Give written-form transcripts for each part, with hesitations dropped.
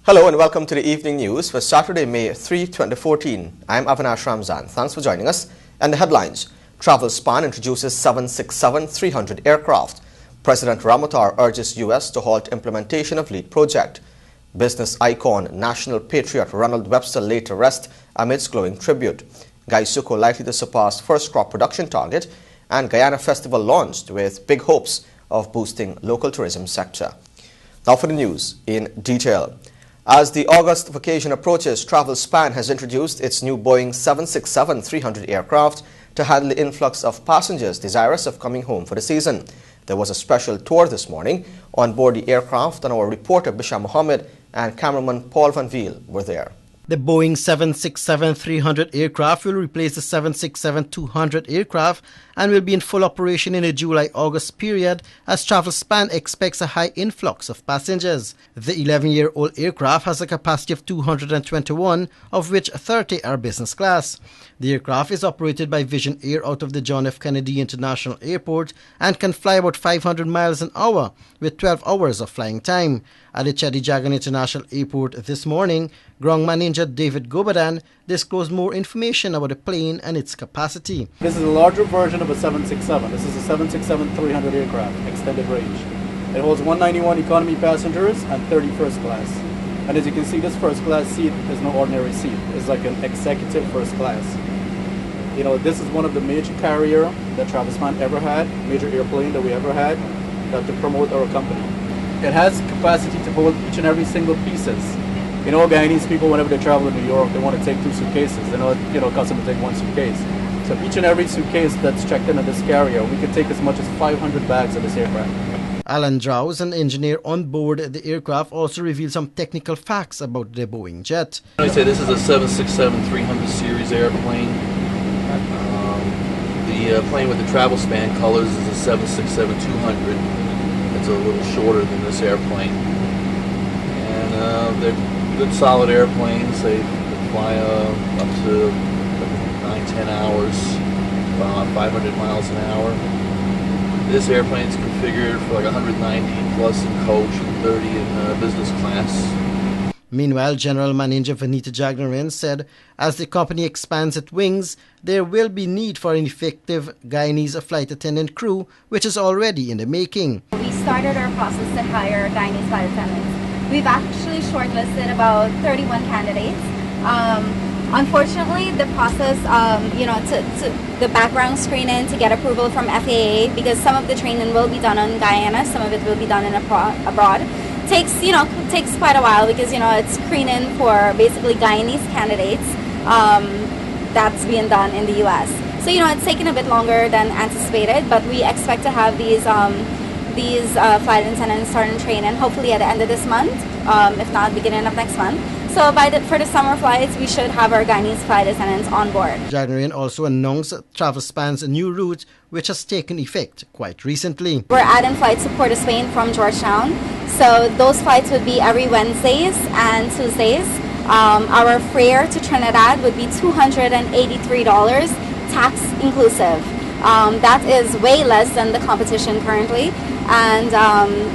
Hello and welcome to the evening news for Saturday, May 3, 2014. I'm Avinash Ramzan. Thanks for joining us. And the headlines. TravelSpan introduces 767-300 aircraft. President Ramotar urges U.S. to halt implementation of lead project. Business icon, national patriot Ronald Webster laid to rest amidst glowing tribute. Guy Succo likely to surpass first crop production target. And Guyana Festival launched with big hopes of boosting local tourism sector. Now for the news in detail. As the August vacation approaches, TravelSpan has introduced its new Boeing 767-300 aircraft to handle the influx of passengers desirous of coming home for the season. There was a special tour this morning on board the aircraft, and our reporter Bisham Mohammed and cameraman Paul Van Wiel were there. The Boeing 767-300 aircraft will replace the 767-200 aircraft and will be in full operation in the July-August period as TravelSpan expects a high influx of passengers. The 11-year-old aircraft has a capacity of 221, of which 30 are business class. The aircraft is operated by Vision Air out of the John F. Kennedy International Airport and can fly about 500 miles an hour with 12 hours of flying time. At the Cheddi Jagan International Airport this morning, ground manager David Gobadan disclosed more information about the plane and its capacity. This is a larger version of a 767. This is a 767-300 aircraft, extended range. It holds 191 economy passengers and 30 first class. And as you can see, this first class seat is no ordinary seat. It's like an executive first class. You know, this is one of the major carrier that TravelSpan ever had, major airplane that we ever had, to promote our company. It has capacity to hold each and every single pieces. You know, Guyanese people, whenever they travel to New York, they want to take 2 suitcases. They know, accustomed to take 1 suitcase. So each and every suitcase that's checked into this carrier, we could take as much as 500 bags of this aircraft. Alan Drowse, an engineer on board the aircraft, also revealed some technical facts about the Boeing jet. I say this is a 767-300 series airplane. The plane with the TravelSpan colors is a 767-200. It's a little shorter than this airplane. And they're good solid airplanes. They fly up to 9-10 hours, 500 miles an hour. This airplane is configured for like 190 plus in coach and 30 in business class. Meanwhile, General Manager Vanita Jagnarin said as the company expands its wings, there will be need for an effective Guyanese flight attendant crew, which is already in the making. We started our process to hire Guyanese flight attendants. We've actually shortlisted about 31 candidates. Unfortunately, the process, the background screening to get approval from FAA, because some of the training will be done in Guyana, some of it will be done in abroad, takes quite a while because, it's screening for basically Guyanese candidates that's being done in the U.S. So, it's taking a bit longer than anticipated, but we expect to have these flight attendants starting training hopefully at the end of this month, if not beginning of next month. So for the summer flights, we should have our Guyanese flight attendants on board. Jagnarin also announced TravelSpan's new route, which has taken effect quite recently. We're adding flights to Port of Spain from Georgetown. So those flights would be every Wednesdays and Tuesdays. Our fare to Trinidad would be $283, tax inclusive. That is way less than the competition currently. And,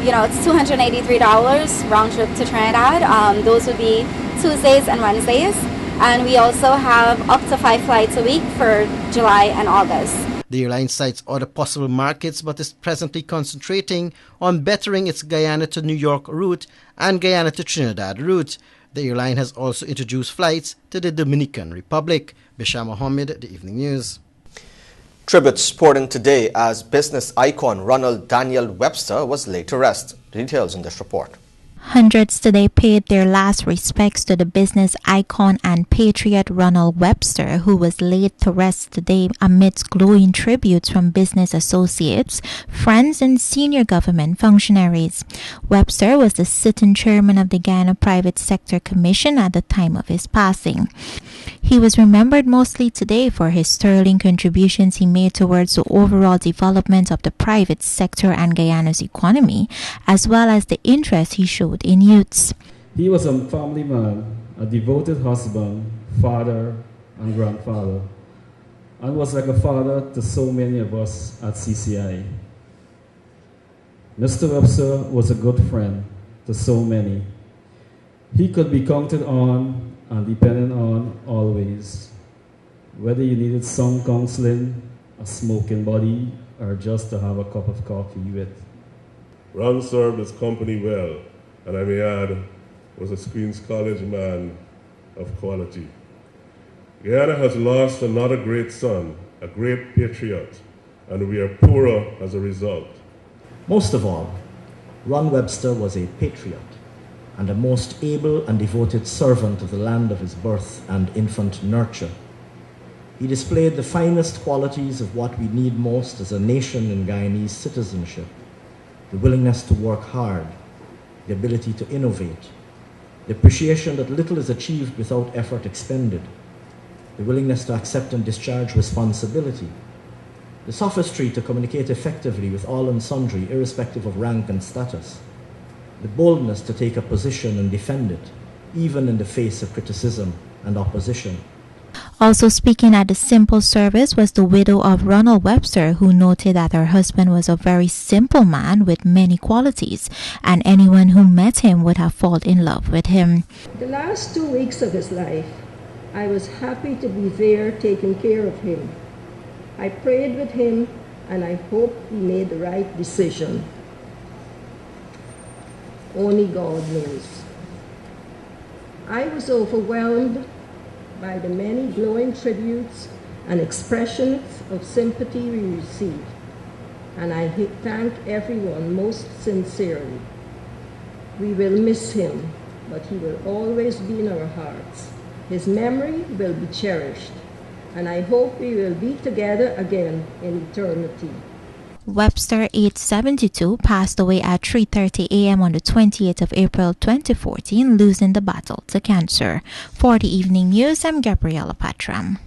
it's $283 round trip to Trinidad. Those would be Tuesdays and Wednesdays. And we also have up to 5 flights a week for July and August. The airline cites other possible markets but is presently concentrating on bettering its Guyana to New York route and Guyana to Trinidad route. The airline has also introduced flights to the Dominican Republic. Bisham Mohammed, The Evening News. Tributes poured in today as business icon Ronald Daniel Webster was laid to rest. Details in this report. Hundreds today paid their last respects to the business icon and patriot Ronald Webster, who was laid to rest today amidst glowing tributes from business associates, friends, and senior government functionaries. Webster was the sitting chairman of the Guyana Private Sector Commission at the time of his passing. He was remembered mostly today for his sterling contributions he made towards the overall development of the private sector and Guyana's economy, as well as the interest he showed in youths. He was a family man, a devoted husband, father, and grandfather, and was like a father to so many of us at CCI. Mr. Webster was a good friend to so many. He could be counted on and depended on always, whether you needed some counseling, a smoking body, or just to have a cup of coffee with. Ron served his company well, and I may add, was a Queen's College man of quality. Guyana has lost another great son, a great patriot, and we are poorer as a result. Most of all, Ron Webster was a patriot and a most able and devoted servant of the land of his birth and infant nurture. He displayed the finest qualities of what we need most as a nation in Guyanese citizenship: the willingness to work hard, the ability to innovate, the appreciation that little is achieved without effort expended, the willingness to accept and discharge responsibility, the sophistry to communicate effectively with all and sundry, irrespective of rank and status, the boldness to take a position and defend it, even in the face of criticism and opposition. Also speaking at the simple service was the widow of Ronald Webster, who noted that her husband was a very simple man with many qualities, and anyone who met him would have fallen in love with him. The last 2 weeks of his life, I was happy to be there taking care of him. I prayed with him, and I hope he made the right decision. Only God knows. I was overwhelmed by the many glowing tributes and expressions of sympathy we received, and I thank everyone most sincerely. We will miss him, but he will always be in our hearts. His memory will be cherished, and I hope we will be together again in eternity. Webster, age 72, passed away at 3:30 a.m. on the 28th of April 2014, losing the battle to cancer. For the Evening News, I'm Gabriela Patram.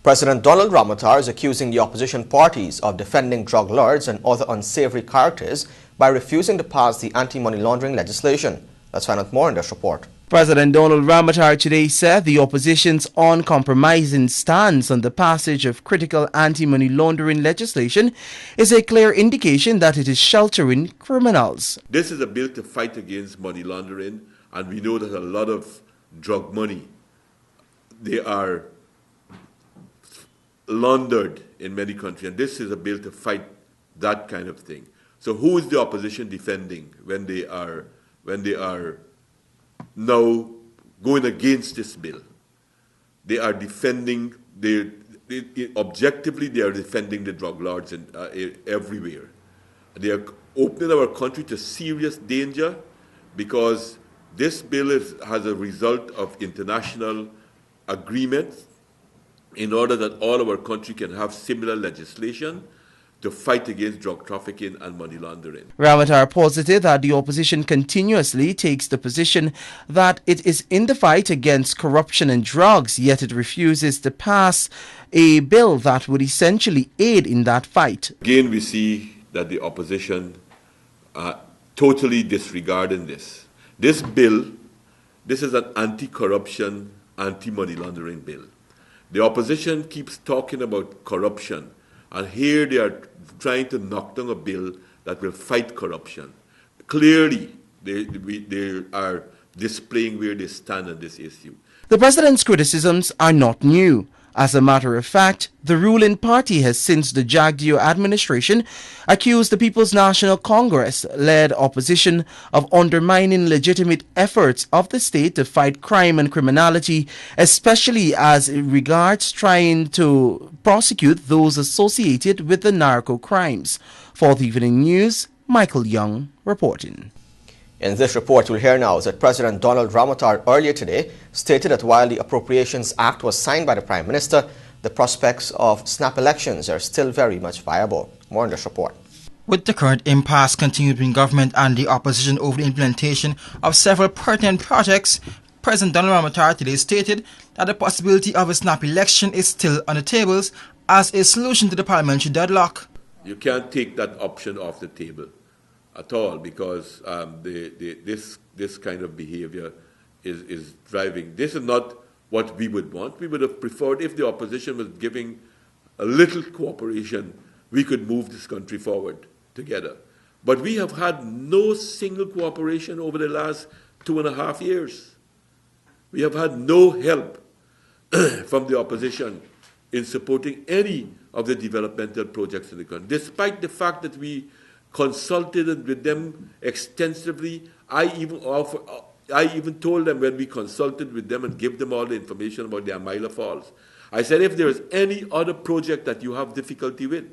President Donald Ramotar is accusing the opposition parties of defending drug lords and other unsavory characters by refusing to pass the anti-money laundering legislation. Let's find out more in this report. President Donald Ramotar today said the opposition's uncompromising stance on the passage of critical anti-money laundering legislation is a clear indication that it is sheltering criminals. This is a bill to fight against money laundering, and we know that a lot of drug money, they are laundered in many countries, and this is a bill to fight that kind of thing. So who is the opposition defending when they are now going against this bill? They are defending, objectively they are defending the drug lords everywhere. They are opening our country to serious danger because this bill has a result of international agreements in order that all our country can have similar legislation to fight against drug trafficking and money laundering. Ramotar posited that the opposition continuously takes the position that it is in the fight against corruption and drugs, yet it refuses to pass a bill that would essentially aid in that fight. Again, we see that the opposition totally disregarding this. This bill, this is an anti-corruption, anti-money laundering bill. The opposition keeps talking about corruption, and here they are trying to knock down a bill that will fight corruption. Clearly, they are displaying where they stand on this issue. The president's criticisms are not new. As a matter of fact, the ruling party has, since the Jagdeo administration, accused the People's National Congress-led opposition of undermining legitimate efforts of the state to fight crime and criminality, especially as it regards trying to prosecute those associated with the narco crimes. For the Evening News, Michael Young reporting. In this report, you'll hear now that President Donald Ramotar earlier today stated that while the Appropriations Act was signed by the Prime Minister, the prospects of snap elections are still very much viable. More in this report. With the current impasse continuing between government and the opposition over the implementation of several pertinent projects, President Donald Ramotar today stated that the possibility of a snap election is still on the tables as a solution to the parliamentary deadlock. You can't take that option off the table at all, because this kind of behavior is driving. This is not what we would want. We would have preferred if the opposition was giving a little cooperation, we could move this country forward together. But we have had no single cooperation over the last 2.5 years. We have had no help from the opposition in supporting any of the developmental projects in the country, despite the fact that we consulted with them extensively. I even told them when we consulted with them and gave them all the information about the Amila Falls, I said, if there is any other project that you have difficulty with,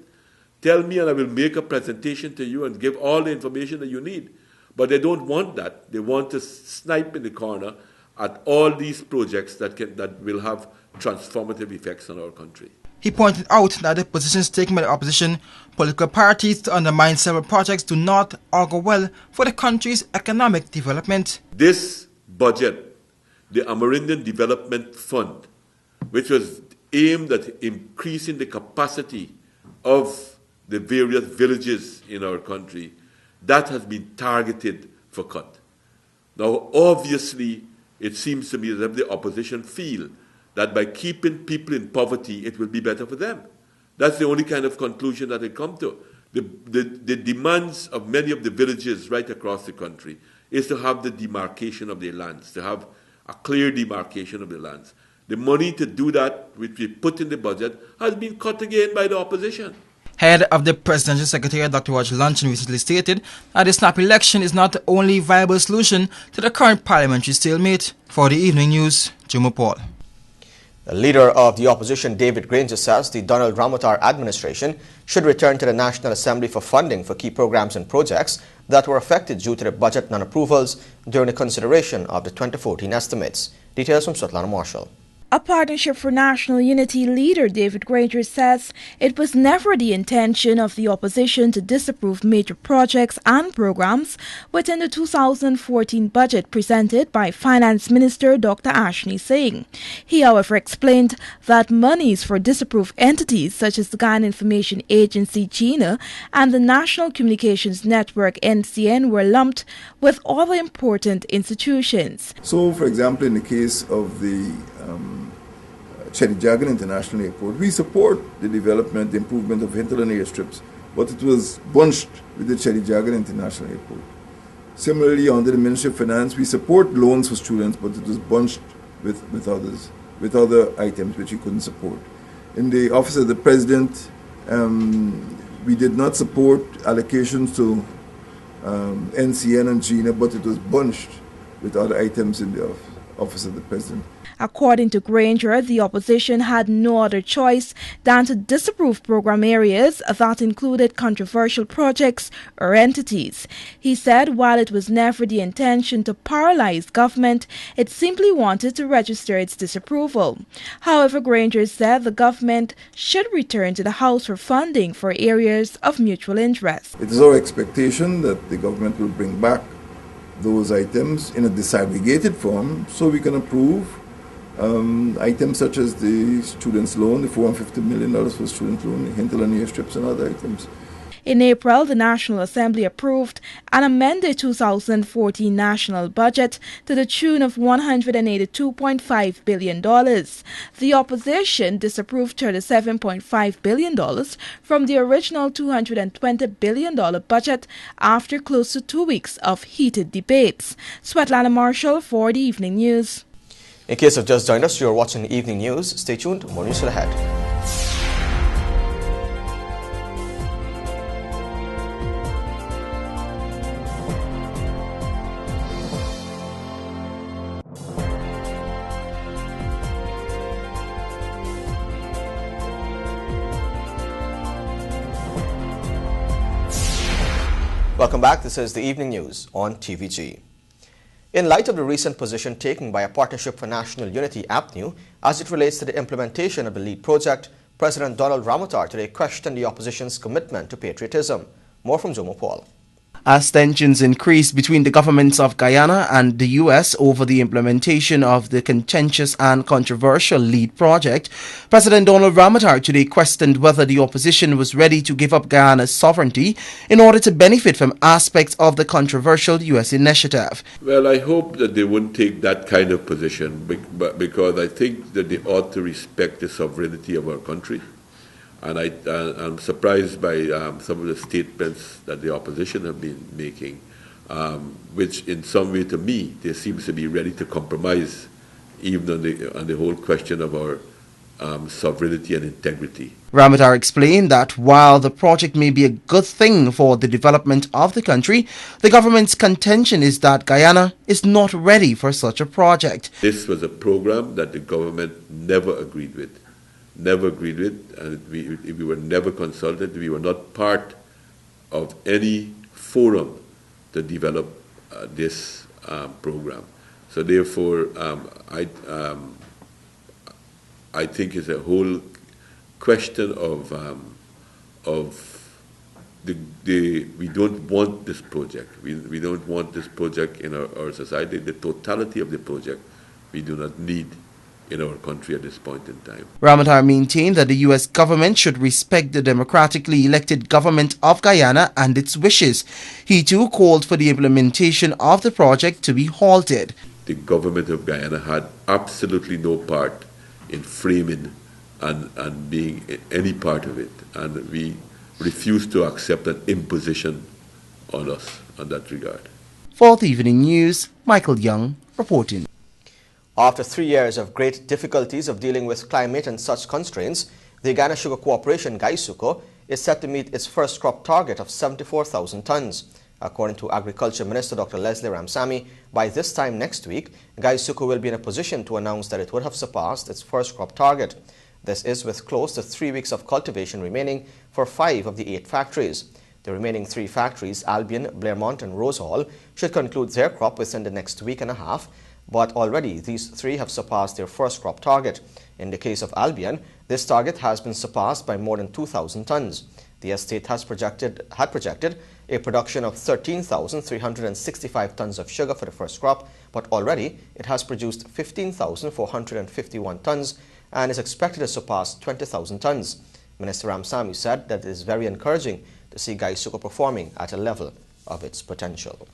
tell me and I will make a presentation to you and give all the information that you need. But they don't want that. They want to snipe in the corner at all these projects that will have transformative effects on our country. He pointed out that the positions taken by the opposition political parties to undermine several projects do not augur well for the country's economic development. This budget, the Amerindian Development Fund, which was aimed at increasing the capacity of the various villages in our country, that has been targeted for cut. Now, obviously, it seems to me as if the opposition feel that by keeping people in poverty, it will be better for them. That's the only kind of conclusion that they come to. The demands of many of the villages right across the country is to have the demarcation of their lands, to have a clear demarcation of the lands. The money to do that, which we put in the budget, has been cut again by the opposition. Head of the Presidential Secretariat, Dr. Roger Luncheon, recently stated that the snap election is not the only viable solution to the current parliamentary stalemate. For the Evening News, Jomo Paul. The leader of the opposition, David Granger, says the Donald Ramotar administration should return to the National Assembly for funding for key programs and projects that were affected due to the budget non-approvals during the consideration of the 2014 estimates. Details from Svetlana Marshall. A Partnership for National Unity leader, David Granger, says it was never the intention of the opposition to disapprove major projects and programs within the 2014 budget presented by Finance Minister Dr. Ashni Singh. He, however, explained that monies for disapproved entities such as the Guyana Information Agency, GINA, and the National Communications Network, NCN, were lumped with other important institutions. So, for example, in the case of the Chedijagan International Airport, we support the development, the improvement of hinterland airstrips, but it was bunched with the Chedijagan International Airport. Similarly, under the Ministry of Finance, we support loans for students, but it was bunched with other items which we couldn't support. In the Office of the President, we did not support allocations to NCN and GINA, but it was bunched with other items in the Office of the President. According to Granger, the opposition had no other choice than to disapprove program areas that included controversial projects or entities. He said while it was never the intention to paralyze government, it simply wanted to register its disapproval. However, Granger said the government should return to the House for funding for areas of mutual interest. It is our expectation that the government will bring back those items in a disaggregated form so we can approve items such as the students' loan, the $450 million for student loan, the hinterland airstrips and other items. In April, the National Assembly approved an amended 2014 national budget to the tune of $182.5 billion. The opposition disapproved $37.5 billion from the original $220 billion budget after close to 2 weeks of heated debates. Svetlana Marshall for the Evening News. In case you've just joined us, you're watching the Evening News. Stay tuned, more news ahead. Welcome back. This is the Evening News on TVG. In light of the recent position taken by a Partnership for National Unity, APNU, as it relates to the implementation of the LEAD project, President Donald Ramotar today questioned the opposition's commitment to patriotism. More from Jomo Paul. As tensions increased between the governments of Guyana and the U.S. over the implementation of the contentious and controversial LEAD project, President Donald Ramotar today questioned whether the opposition was ready to give up Guyana's sovereignty in order to benefit from aspects of the controversial U.S. initiative. Well, I hope that they wouldn't take that kind of position, because I think that they ought to respect the sovereignty of our country. And I'm surprised by some of the statements that the opposition have been making which in some way to me, they seem to be ready to compromise even on the whole question of our sovereignty and integrity. Ramatar explained that while the project may be a good thing for the development of the country, the government's contention is that Guyana is not ready for such a project. This was a program that the government never agreed with, and we were never consulted. We were not part of any forum to develop this program. So therefore, I think it's a whole question of we don't want this project. We don't want this project in our society. The totality of the project we do not need in our country at this point in time. Ramatar maintained that the U.S. government should respect the democratically elected government of Guyana and its wishes. He too called for the implementation of the project to be halted. The government of Guyana had absolutely no part in framing and being any part of it, and we refuse to accept an imposition on us in that regard. Fourth Evening News, Michael Young reporting. After 3 years of great difficulties of dealing with climate and such constraints, the Ghana Sugar Corporation, GAISUCO, is set to meet its first crop target of 74,000 tons. According to Agriculture Minister Dr. Leslie Ramsamy, by this time next week, GAISUCO will be in a position to announce that it would have surpassed its first crop target. This is with close to 3 weeks of cultivation remaining for 5 of the 8 factories. The remaining 3 factories, Albion, Blairmont and Rose Hall, should conclude their crop within the next week and a half, but already these 3 have surpassed their first crop target. In the case of Albion, this target has been surpassed by more than 2,000 tons. The estate had projected a production of 13,365 tons of sugar for the first crop, but already it has produced 15,451 tons and is expected to surpass 20,000 tons. Minister Ramsamy said that it is very encouraging to see GAISUCO performing at a level of its potential.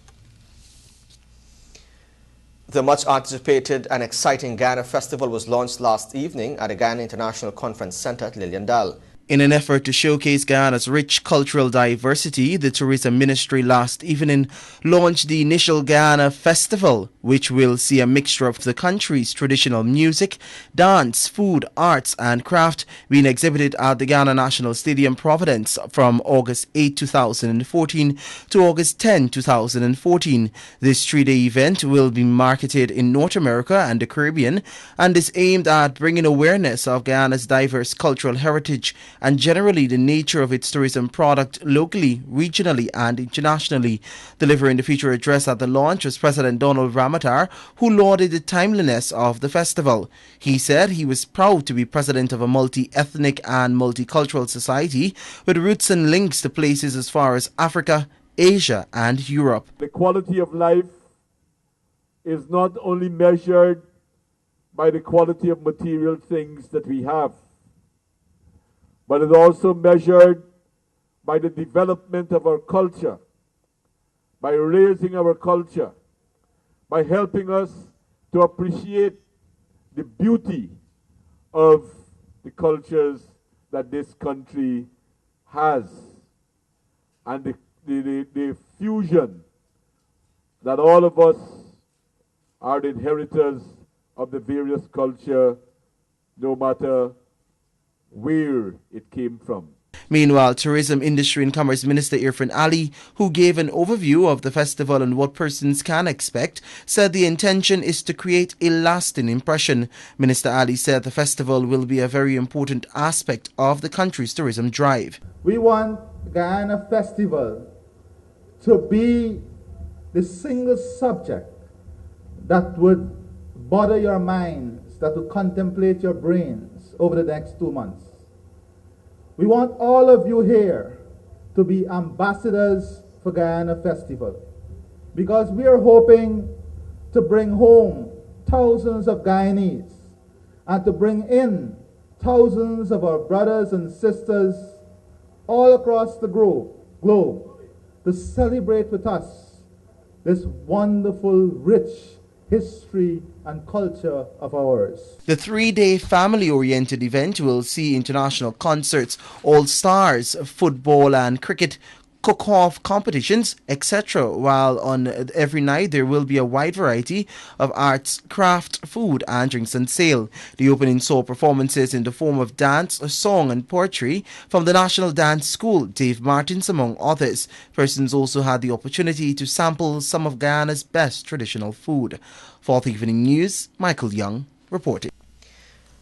The much anticipated and exciting Ghana Festival was launched last evening at the Ghana International Conference Center at Lilliandale. In an effort to showcase Guyana's rich cultural diversity, the Tourism Ministry last evening launched the initial Ghana Festival, which will see a mixture of the country's traditional music, dance, food, arts and craft being exhibited at the Ghana National Stadium, Providence from August 8, 2014 to August 10, 2014. This 3-day event will be marketed in North America and the Caribbean and is aimed at bringing awareness of Guyana's diverse cultural heritage and generally the nature of its tourism product locally, regionally and internationally. Delivering the feature address at the launch was President Donald Ramatar, who lauded the timeliness of the festival. He said he was proud to be president of a multi-ethnic and multicultural society with roots and links to places as far as Africa, Asia and Europe. The quality of life is not only measured by the quality of material things that we have, but it's also measured by the development of our culture, by raising our culture, by helping us to appreciate the beauty of the cultures that this country has, and the fusion that all of us are the inheritors of the various culture, no matter where it came from. Meanwhile, Tourism, Industry and Commerce Minister Irfan Ali, who gave an overview of the festival and what persons can expect, said the intention is to create a lasting impression. Minister Ali said the festival will be a very important aspect of the country's tourism drive. We want Guyana Festival to be the single subject that would bother your minds, that would contemplate your brains over the next 2 months. We want all of you here to be ambassadors for Guyana Festival, because we are hoping to bring home thousands of Guyanese and to bring in thousands of our brothers and sisters all across the globe to celebrate with us this wonderful, rich history and culture of ours. The 3-day family-oriented event will see international concerts, all-stars, football and cricket, cook-off competitions, etc., while on every night there will be a wide variety of arts, craft, food and drinks on sale. The opening saw performances in the form of dance, song and poetry from the National Dance School, Dave Martins among others. Persons also had the opportunity to sample some of Guyana's best traditional food. Fourth Evening News, Michael Young reporting.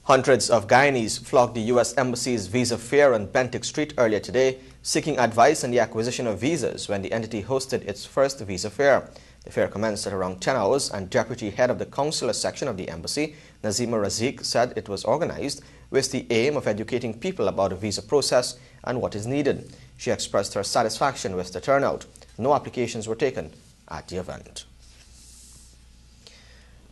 Hundreds of Guyanese flocked the U.S. Embassy's visa fair on Bentinck Street earlier today, seeking advice on the acquisition of visas when the entity hosted its first visa fair. The fair commenced at around 10 hours, and Deputy Head of the Consular Section of the Embassy, Nazima Razik, said it was organized with the aim of educating people about the visa process and what is needed. She expressed her satisfaction with the turnout. No applications were taken at the event.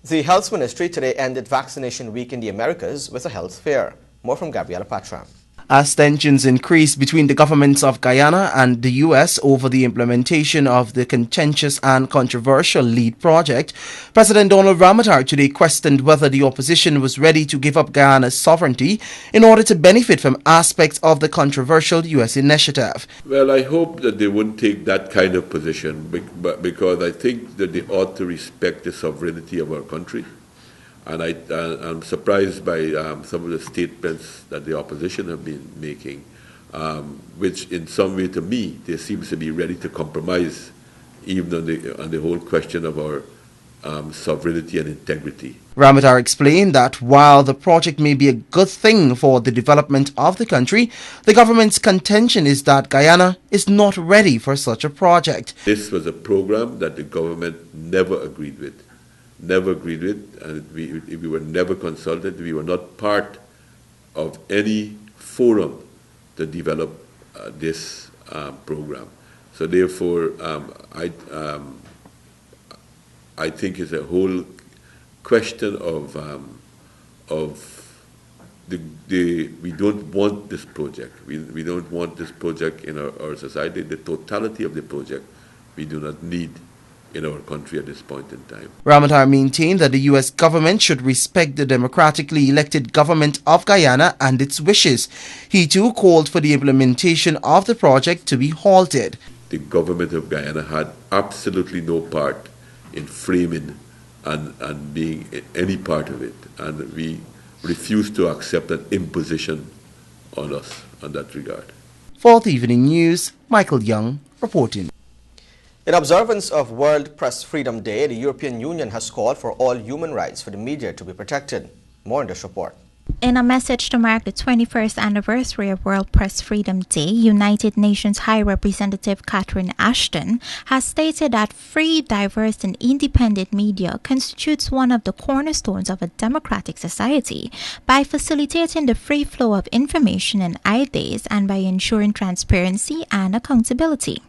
The Health Ministry today ended Vaccination Week in the Americas with a health fair. More from Gabriela Patram. As tensions increase between the governments of Guyana and the U.S. over the implementation of the contentious and controversial LEAD project, President Donald Ramotar today questioned whether the opposition was ready to give up Guyana's sovereignty in order to benefit from aspects of the controversial U.S. initiative. Well, I hope that they wouldn't take that kind of position, because I think that they ought to respect the sovereignty of our country. And I'm surprised by some of the statements that the opposition have been making, which in some way to me, they seem to be ready to compromise even on the whole question of our sovereignty and integrity. Ramotar explained that while the project may be a good thing for the development of the country, the government's contention is that Guyana is not ready for such a project. This was a program that the government never agreed with. And we were never consulted. We were not part of any forum to develop this program. So therefore, I think it's a whole question of we don't want this project. We don't want this project in our society. The totality of the project we do not need in our country at this point in time. Ramotar maintained that the U.S. government should respect the democratically elected government of Guyana and its wishes. He too called for the implementation of the project to be halted. The government of Guyana had absolutely no part in framing and being any part of it, and we refuse to accept an imposition on us in that regard. Fourth Evening News, Michael Young reporting. In observance of World Press Freedom Day, the European Union has called for all human rights for the media to be protected. More in this report. In a message to mark the 21st anniversary of World Press Freedom Day, United Nations High Representative Catherine Ashton has stated that free, diverse and independent media constitutes one of the cornerstones of a democratic society by facilitating the free flow of information and ideas and by ensuring transparency and accountability.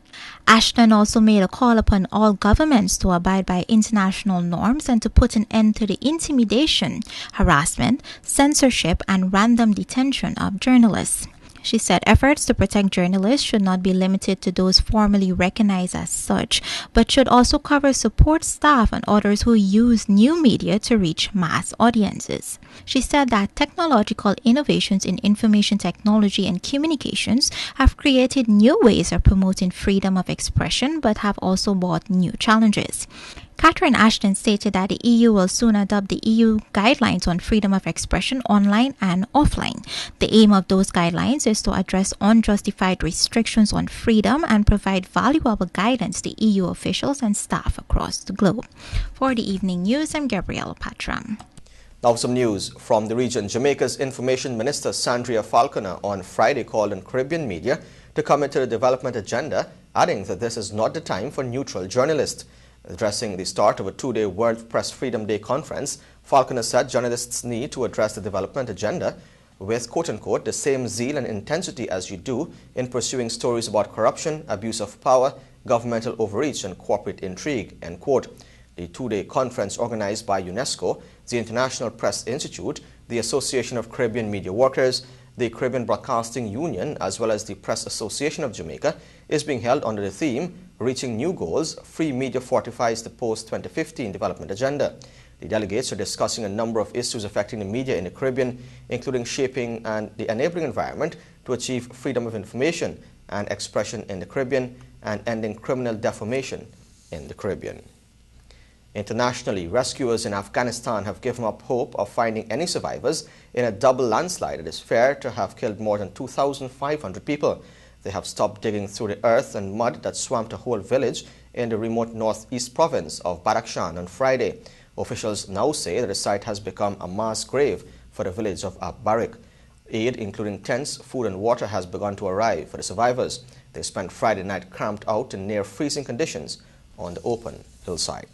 Ashton also made a call upon all governments to abide by international norms and to put an end to the intimidation, harassment, censorship, and random detention of journalists. She said efforts to protect journalists should not be limited to those formally recognized as such, but should also cover support staff and others who use new media to reach mass audiences. She said that technological innovations in information technology and communications have created new ways of promoting freedom of expression, but have also brought new challenges. Catherine Ashton stated that the EU will soon adopt the EU guidelines on freedom of expression online and offline. The aim of those guidelines is to address unjustified restrictions on freedom and provide valuable guidance to EU officials and staff across the globe. For the Evening News, I'm Gabriela Patram. Now some news from the region. Jamaica's Information Minister Sandria Falconer on Friday called on Caribbean media to commit to the development agenda, adding that this is not the time for neutral journalists. Addressing the start of a two-day World Press Freedom Day conference, Falconer said journalists need to address the development agenda with, quote-unquote, the same zeal and intensity as you do in pursuing stories about corruption, abuse of power, governmental overreach, and corporate intrigue, end quote. The two-day conference organized by UNESCO, the International Press Institute, the Association of Caribbean Media Workers, the Caribbean Broadcasting Union, as well as the Press Association of Jamaica, is being held under the theme, Reaching New Goals, Free Media Fortifies the Post-2015 Development Agenda. The delegates are discussing a number of issues affecting the media in the Caribbean, including shaping and the enabling environment to achieve freedom of information, and expression in the Caribbean and ending criminal defamation in the Caribbean. Internationally, rescuers in Afghanistan have given up hope of finding any survivors in a double landslide that is feared to have killed more than 2,500 people. They have stopped digging through the earth and mud that swamped a whole village in the remote northeast province of Badakhshan on Friday. Officials now say that the site has become a mass grave for the village of Barik. Aid, including tents, food and water, has begun to arrive for the survivors. They spent Friday night cramped out in near-freezing conditions on the open hillside.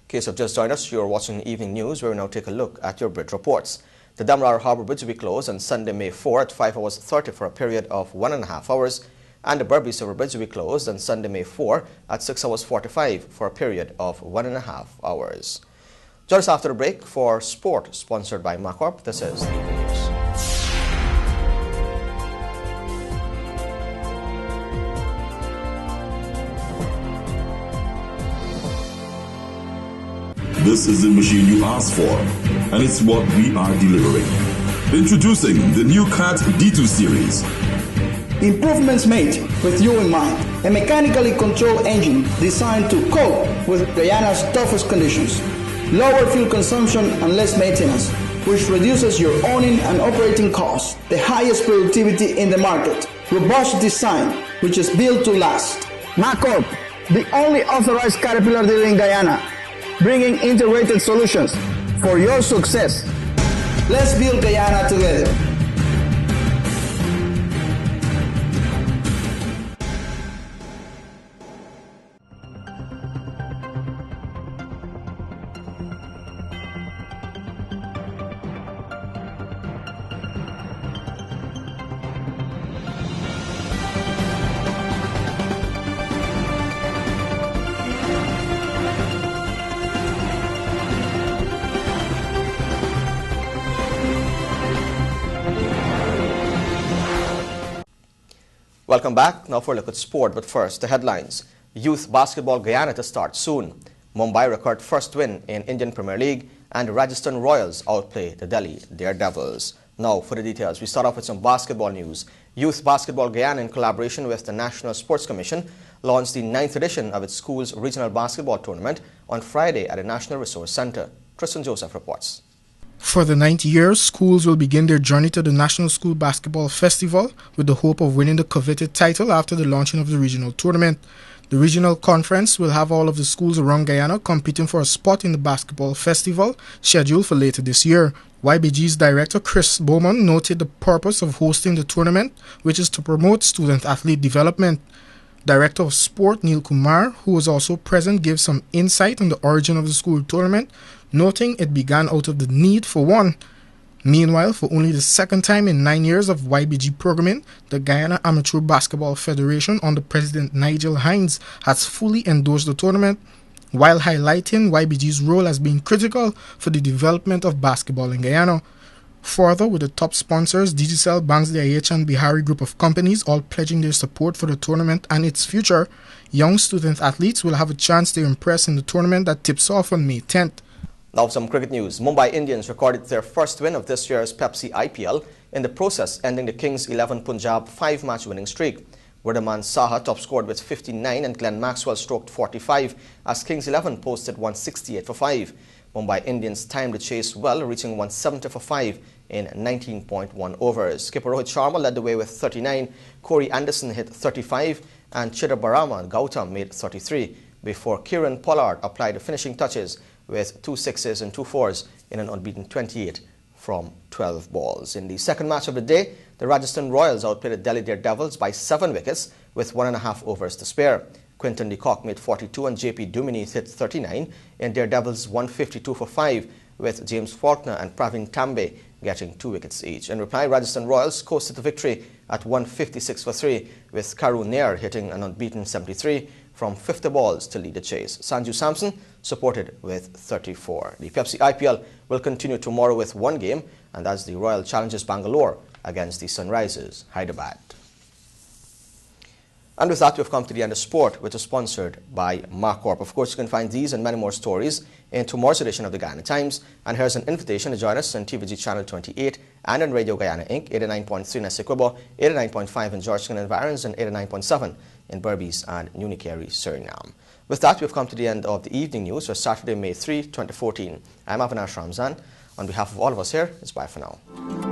In case you've just joined us, you're watching Evening News, where we now take a look at your bridge reports. The Damlar Harbour Bridge will be closed on Sunday, May 4 at 5 hours 30 for a period of 1.5 hours, and the Berbice River Bridge will be closed on Sunday, May 4 at 6 hours 45 for a period of 1.5 hours. Join us after the break for sport, sponsored by Macorp. This is Evening News. This is the machine you asked for, and it's what we are delivering. Introducing the new CAT D2 series. Improvements made with you in mind. A mechanically controlled engine designed to cope with Guyana's toughest conditions. Lower fuel consumption and less maintenance, which reduces your owning and operating costs. The highest productivity in the market. Robust design, which is built to last. Macorp, the only authorized Caterpillar dealer in Guyana, bringing integrated solutions for your success. Let's build Guyana together. Welcome back. Now for a look at sport, but first, the headlines. Youth Basketball Guyana to start soon. Mumbai record first win in Indian Premier League, and Rajasthan Royals outplay the Delhi Daredevils. Now for the details, we start off with some basketball news. Youth Basketball Guyana, in collaboration with the National Sports Commission, launched the 9th edition of its school's regional basketball tournament on Friday at the National Resource Centre. Tristan Joseph reports. For the 9th year, schools will begin their journey to the National School Basketball Festival with the hope of winning the coveted title after the launching of the regional tournament. The regional conference will have all of the schools around Guyana competing for a spot in the basketball festival, scheduled for later this year. YBG's director Chris Bowman noted the purpose of hosting the tournament, which is to promote student-athlete development. Director of Sport Neil Kumar, who was also present, gave some insight on the origin of the school tournament, noting it began out of the need for one. Meanwhile, for only the second time in 9 years of YBG programming, the Guyana Amateur Basketball Federation under President Nigel Hines has fully endorsed the tournament, while highlighting YBG's role as being critical for the development of basketball in Guyana. Further, with the top sponsors Digicel, Bangladesh and Bihari Group of companies all pledging their support for the tournament and its future, young student athletes will have a chance to impress in the tournament that tips off on May 10th. Now some cricket news. Mumbai Indians recorded their first win of this year's Pepsi IPL, in the process ending the Kings 11 Punjab 5-match winning streak. Wriddhiman Saha top scored with 59 and Glenn Maxwell stroked 45 as Kings 11 posted 168 for 5. Mumbai Indians timed the chase well, reaching 170 for 5 in 19.1 overs. Skipper Rohit Sharma led the way with 39, Corey Anderson hit 35 and Chidambaram Gautam made 33 before Kieran Pollard applied the finishing touches with 2 sixes and 2 fours in an unbeaten 28 from 12 balls. In the second match of the day, the Rajasthan Royals outplayed the Delhi Daredevils by 7 wickets with 1.5 overs to spare. Quinton de Kock made 42 and JP Duminy hit 39 in Daredevils 152 for 5, with James Faulkner and Praveen Tambe getting 2 wickets each. In reply, Rajasthan Royals coasted to victory at 156 for 3, with Karu Nair hitting an unbeaten 73 from 50 balls to lead the chase. Sanju Samson supported with 34. The Pepsi IPL will continue tomorrow with 1 game, and that's the Royal Challengers Bangalore against the Sunrisers Hyderabad. And with that, we've come to the end of sport, which is sponsored by MarCorp. Of course, you can find these and many more stories in tomorrow's edition of the Guyana Times. And here's an invitation to join us on TVG Channel 28 and on Radio Guyana Inc., 89.3 in Essequibo, 89.5 in Georgetown and Varens, and 89.7 in Berbice and Unicary, Suriname. With that, we've come to the end of the evening news for Saturday, May 3, 2014. I'm Avinash Ramzan. On behalf of all of us here, it's bye for now.